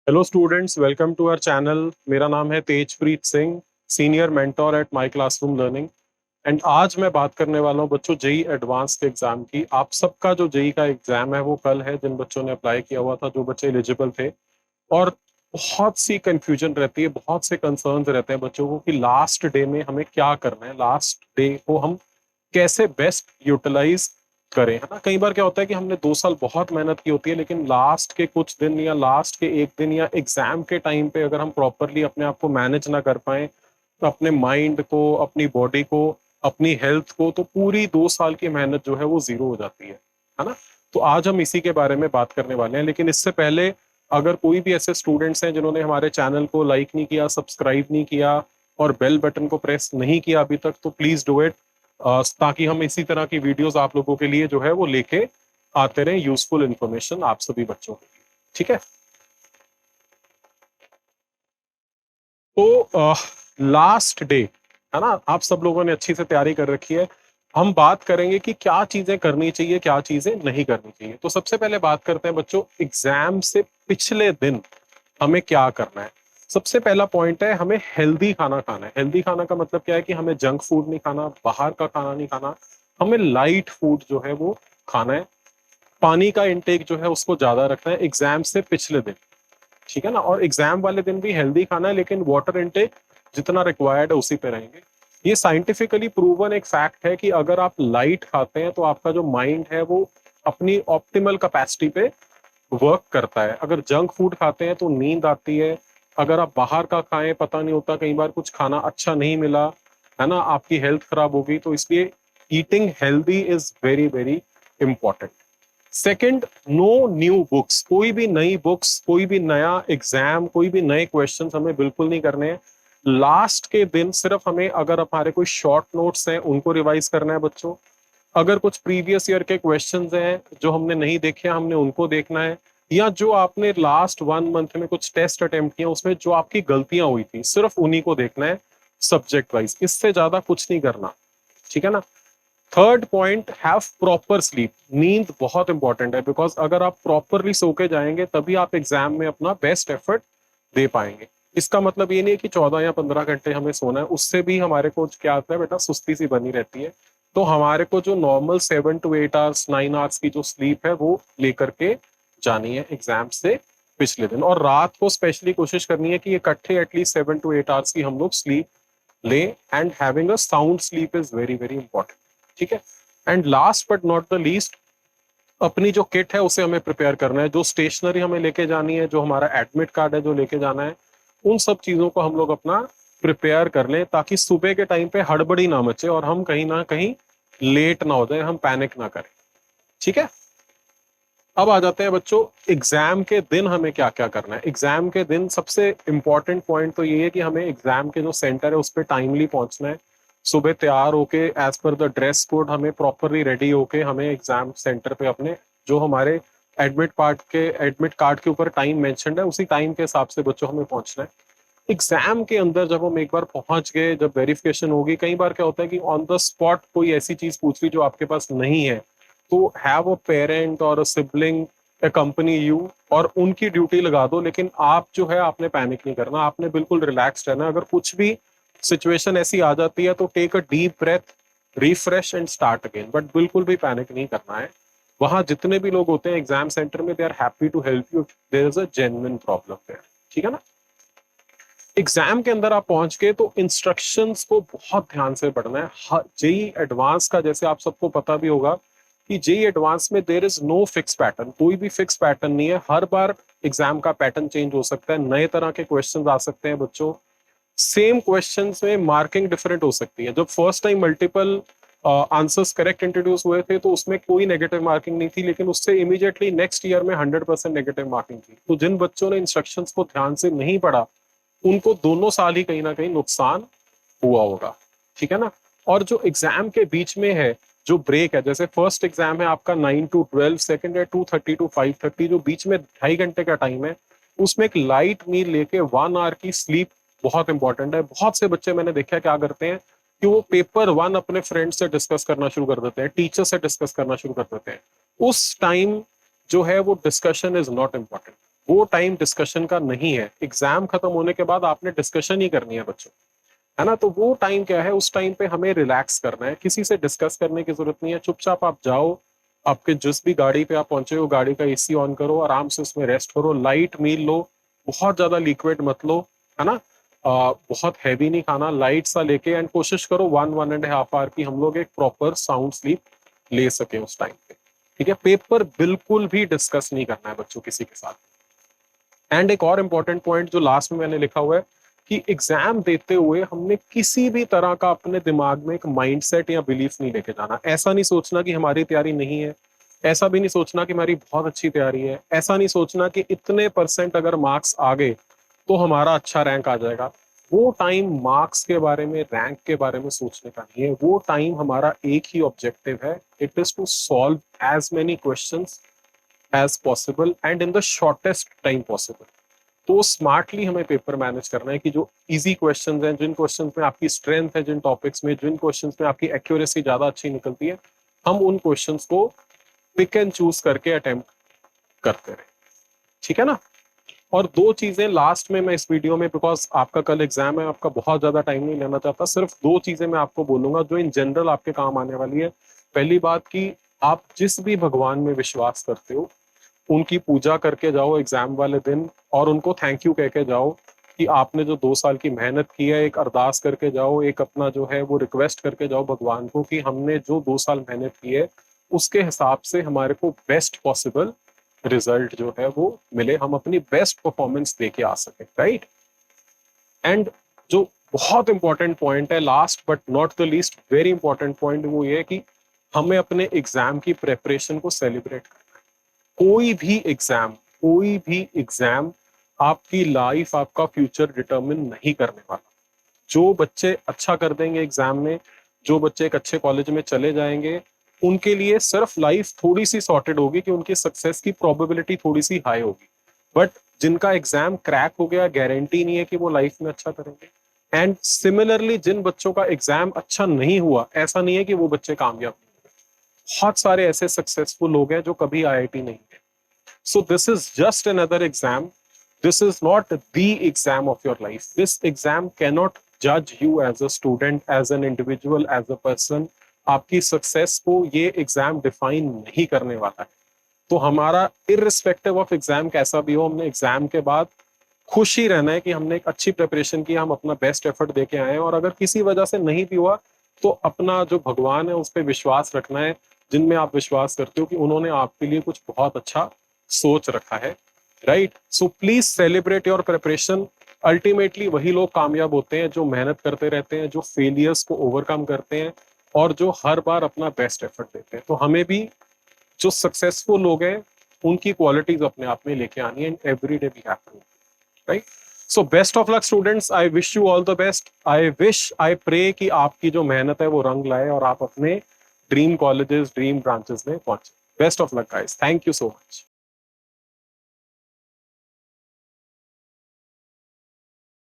Hello students, welcome to our channel. मेरा नाम है Tejpreet Singh, senior mentor at my classroom learning. And आज मैं बात करने वाला हूँ बच्चों जेई एडवांस के एग्जाम की। आप सबका जो जेई का एग्जाम है वो कल है, जिन बच्चों ने अप्लाई किया हुआ था, जो बच्चे एलिजिबल थे। और बहुत सी कंफ्यूजन रहती है, बहुत से कंसर्न्स रहते हैं बच्चों को कि लास्ट डे में हमें क्या करना है, लास्ट डे को हम कैसे बेस्ट यूटिलाइज करें, है ना। कई बार क्या होता है कि हमने 2 साल बहुत मेहनत की होती है, लेकिन लास्ट के कुछ दिन या लास्ट के एक दिन या एग्जाम के टाइम पे अगर हम प्रॉपरली अपने आप को मैनेज ना कर पाए, तो अपने माइंड को, अपनी बॉडी को, अपनी हेल्थ को, तो पूरी 2 साल की मेहनत जो है वो जीरो हो जाती है ना। तो आज हम इसी के बारे में बात करने वाले हैं, लेकिन इससे पहले अगर कोई भी ऐसे स्टूडेंट्स हैं जिन्होंने हमारे चैनल को लाइक नहीं किया, सब्सक्राइब नहीं किया और बेल बटन को प्रेस नहीं किया अभी तक, तो प्लीज डू इट, ताकि हम इसी तरह की वीडियोस आप लोगों के लिए जो है वो लेके आते रहे, यूजफुल इंफॉर्मेशन आप सभी बच्चों के लिए। ठीक है। तो लास्ट डे, है ना, आप सब लोगों ने अच्छी से तैयारी कर रखी है। हम बात करेंगे कि क्या चीजें करनी चाहिए, क्या चीजें नहीं करनी चाहिए। तो सबसे पहले बात करते हैं बच्चों, एग्जाम से पिछले दिन हमें क्या करना है। सबसे पहला पॉइंट है, हमें हेल्दी खाना खाना है। हेल्दी खाना का मतलब क्या है कि हमें जंक फूड नहीं खाना, बाहर का खाना नहीं खाना, हमें लाइट फूड जो है वो खाना है। पानी का इंटेक जो है उसको ज्यादा रखना है एग्जाम से पिछले दिन, ठीक है ना। और एग्जाम वाले दिन भी हेल्दी खाना है, लेकिन वाटर इंटेक जितना रिक्वायर्ड है उसी पे रहेंगे। ये साइंटिफिकली प्रूवन एक फैक्ट है कि अगर आप लाइट खाते हैं तो आपका जो माइंड है वो अपनी ऑप्टिमल कैपेसिटी पे वर्क करता है। अगर जंक फूड खाते हैं तो नींद आती है। अगर आप बाहर का खाएं, पता नहीं होता, कई बार कुछ खाना अच्छा नहीं मिला, है ना, आपकी हेल्थ खराब होगी। तो इसलिए eating healthy is very very important. Second, no new books. कोई भी नई बुक्स, कोई भी नया एग्जाम, कोई भी नए क्वेश्चंस हमें बिल्कुल नहीं करने हैं। लास्ट के दिन सिर्फ हमें, अगर हमारे कोई शॉर्ट नोट्स हैं उनको रिवाइज करना है बच्चों। अगर कुछ प्रीवियस ईयर के क्वेश्चंस हैं जो हमने नहीं देखे, हमने उनको देखना है। या जो आपने लास्ट 1 मंथ में कुछ टेस्ट अटेम्प्ट किया उसमें जो आपकी गलतियां हुई थी, सिर्फ उन्हीं को देखना है सब्जेक्ट वाइज। इससे ज्यादा कुछ नहीं करना, ठीक है ना। Third point, have proper sleep. नींद बहुत इंपॉर्टेंट है, बिकॉज अगर आप प्रॉपरली सो के जाएंगे तभी आप एग्जाम में अपना बेस्ट एफर्ट दे पाएंगे। इसका मतलब ये नहीं है कि 14 या 15 घंटे हमें सोना है, उससे भी हमारे को क्या आता है बेटा, सुस्ती सी बनी रहती है। तो हमारे को जो नॉर्मल 7 to 8 आवर्स, 9 आवर्स की जो स्लीप है वो लेकर के जानी है एग्जाम से पिछले दिन। और रात को स्पेशली कोशिश करनी है कि इकट्ठे एटलीस्ट 7 to 8 आवर्स की हम लोग स्लीप ले। And having a sound sleep is very very important, ठीक है। And last but not the least, अपनी जो किट है उसे हमें प्रिपेयर करना है। जो स्टेशनरी हमें लेके जानी है, जो हमारा एडमिट कार्ड है जो लेके जाना है, उन सब चीजों को हम लोग अपना प्रिपेयर कर लें, ताकि सुबह के टाइम पे हड़बड़ी ना मचे और हम कहीं ना कहीं लेट ना हो जाए, हम पैनिक ना करें, ठीक है। अब आ जाते हैं बच्चों, एग्जाम के दिन हमें क्या क्या करना है। एग्जाम के दिन सबसे इंपॉर्टेंट पॉइंट तो ये है कि हमें एग्जाम के जो सेंटर है उस पर टाइमली पहुंचना है। सुबह तैयार होके as per the dress code हमें प्रॉपरली रेडी होके हमें एग्जाम सेंटर पे अपने जो हमारे एडमिट कार्ड के ऊपर टाइम मेंशन्ड है उसी टाइम के हिसाब से बच्चों हमें पहुंचना है। एग्जाम के अंदर जब हम एक बार पहुंच गए, जब वेरिफिकेशन होगी, कई बार क्या होता है कि ऑन द स्पॉट कोई ऐसी चीज पूछ ली जो आपके पास नहीं है, तो हैव अ पेरेंट और अ सिबलिंग अकम्पनी यू और उनकी ड्यूटी लगा दो। लेकिन आप जो है, आपने पैनिक नहीं करना, आपने बिल्कुल रिलैक्स्ड रहना। अगर कुछ भी सिचुएशन ऐसी आ जाती है तो take a deep breath, refresh and start again, but बिल्कुल भी पैनिक नहीं करना है। वहां जितने भी लोग होते हैं एग्जाम सेंटर में, they are happy to help you, there is a genuine problem there, ठीक है ना। एग्जाम के अंदर आप पहुंच गए तो इंस्ट्रक्शंस को बहुत ध्यान से पढ़ना है। जेई एडवांस का, जैसे आप सबको पता भी होगा कि जेई एडवांस में there is no fix pattern, कोई भी फिक्स पैटर्न नहीं है। हर बार एग्जाम का पैटर्न चेंज हो सकता है, नए तरह के क्वेश्चंस आ सकते हैं बच्चों। सेम क्वेश्चंस में मार्किंग डिफरेंट हो सकती है। जब first time multiple answers correct introduce हुए थे तो उसमें कोई नेगेटिव मार्किंग नहीं थी, लेकिन उससे इमीडिएटली नेक्स्ट ईयर में 100% नेगेटिव मार्किंग थी। तो जिन बच्चों ने इंस्ट्रक्शंस को ध्यान से नहीं पढ़ा, उनको दोनों साल ही कहीं ना कहीं नुकसान हुआ होगा, ठीक है ना। और जो एग्जाम के बीच में है, जो ब्रेक है, जैसे फर्स्ट एग्जाम है आपका 9 to 12, सेकंड है 2:30 to 5:30, जो बीच में 2.5 घंटे का टाइम है, उसमें एक लाइट मील लेके 1 आवर की स्लीप बहुत इंपॉर्टेंट है। बहुत से बच्चे मैंने देखा है क्या करते हैं कि वो पेपर 1 अपने फ्रेंड से डिस्कस करना शुरू कर देते हैं, टीचर से डिस्कस करना शुरू कर देते हैं। उस टाइम जो है वो डिस्कशन इज नॉट इम्पॉर्टेंट। वो टाइम डिस्कशन का नहीं है। एग्जाम खत्म होने के बाद आपने डिस्कशन ही करनी है बच्चों, है ना। तो वो टाइम क्या है, उस टाइम पे हमें रिलैक्स करना है, किसी से डिस्कस करने की जरूरत नहीं है। चुपचाप आप जाओ, आपके जिस भी गाड़ी पे आप पहुंचे हो गाड़ी का एसी ऑन करो, आराम से उसमें रेस्ट करो, लाइट मील लो, बहुत ज्यादा लिक्विड मत लो, है ना। बहुत हैवी नहीं खाना, लाइट सा लेके, एंड कोशिश करो 1-1.5 आवर की हम लोग एक प्रॉपर साउंड स्लीप ले सके उस टाइम पे। ठीक है, पेपर बिल्कुल भी डिस्कस नहीं करना है बच्चों किसी के साथ। एंड एक और इम्पॉर्टेंट पॉइंट जो लास्ट में मैंने लिखा हुआ है कि एग्जाम देते हुए हमने किसी भी तरह का अपने दिमाग में एक माइंडसेट या बिलीफ नहीं लेके जाना। ऐसा नहीं सोचना कि हमारी तैयारी नहीं है, ऐसा भी नहीं सोचना कि हमारी बहुत अच्छी तैयारी है, ऐसा नहीं सोचना कि इतने परसेंट अगर मार्क्स आ गए तो हमारा अच्छा रैंक आ जाएगा। वो टाइम मार्क्स के बारे में, रैंक के बारे में सोचने का नहीं है। वो टाइम हमारा एक ही ऑब्जेक्टिव है, it is to solve as many questions as possible and in the shortest time possible. तो स्मार्टली हमें पेपर मैनेज करना है कि जो इजी क्वेश्चंस हैं, जिन क्वेश्चंस में आपकी स्ट्रेंथ है, जिन टॉपिक्स में, जिन क्वेश्चंस में आपकी एक्यूरेसी ज्यादा अच्छी निकलती है, हम उन क्वेश्चंस को पिक एंड चूज करके अटेम्प्ट करते रहे। ठीक है ना। और दो चीजें लास्ट में मैं इस वीडियो में, बिकॉज आपका कल एग्जाम है, आपका बहुत ज्यादा टाइम नहीं लेना चाहता, सिर्फ दो चीजें मैं आपको बोलूंगा जो इन जनरल आपके काम आने वाली है। पहली बात कि आप जिस भी भगवान में विश्वास करते हो उनकी पूजा करके जाओ एग्जाम वाले दिन, और उनको थैंक यू कह के जाओ कि आपने जो 2 साल की मेहनत की है। एक अरदास करके जाओ, एक अपना जो है वो रिक्वेस्ट करके जाओ भगवान को कि हमने जो 2 साल मेहनत की है उसके हिसाब से हमारे को बेस्ट पॉसिबल रिजल्ट जो है वो मिले, हम अपनी बेस्ट परफॉर्मेंस दे के आ सके, राइट। एंड जो बहुत इंपॉर्टेंट पॉइंट है, last but not the least, very important point, वो ये कि हमें अपने एग्जाम की प्रेपरेशन को सेलिब्रेट करना है। कोई भी एग्जाम आपकी लाइफ, आपका फ्यूचर डिटरमिन नहीं करने वाला। जो बच्चे अच्छा कर देंगे एग्जाम में, जो बच्चे एक अच्छे कॉलेज में चले जाएंगे, उनके लिए सिर्फ लाइफ थोड़ी सी सॉर्टेड होगी कि उनकी सक्सेस की प्रोबेबिलिटी थोड़ी सी हाई होगी। बट जिनका एग्जाम क्रैक हो गया, गारंटी नहीं है कि वो लाइफ में अच्छा करेंगे। एंड सिमिलरली जिन बच्चों का एग्जाम अच्छा नहीं हुआ, ऐसा नहीं है कि वो बच्चे कामयाब नहीं हुए। बहुत सारे ऐसे सक्सेसफुल लोग हैं जो कभी आईआईटी नहीं गए। So this is just another exam, this is not the exam of your life. This exam cannot judge you as a student, as an individual, as a person. आपकी सक्सेस को ये exam define नहीं करने वाला है। तो हमारा irrespective of exam कैसा भी हो, हमने एग्जाम के बाद खुश ही रहना है कि हमने एक अच्छी प्रिपरेशन की, हम अपना बेस्ट एफर्ट दे के आए हैं। और अगर किसी वजह से नहीं भी हुआ तो अपना जो भगवान है उस पर विश्वास रखना है, जिनमें आप विश्वास करते हो कि उन्होंने आपके लिए कुछ बहुत अच्छा सोच रखा है, right. So please celebrate your preparation. Ultimately वही लोग कामयाब होते हैं जो मेहनत करते रहते हैं, जो फेलियर्स को ओवरकम करते हैं, और जो हर बार अपना बेस्ट एफर्ट देते हैं। तो हमें भी जो सक्सेसफुल लोग हैं उनकी क्वालिटीज अपने आप में लेके आनी है, and every day we have to, right. So best of luck students, I wish you all the best. I pray कि आपकी जो मेहनत है वो रंग लाए और आप अपने ड्रीम कॉलेजेस, ड्रीम ब्रांचेस में पहुंचे। Best of luck guys, thank you so much.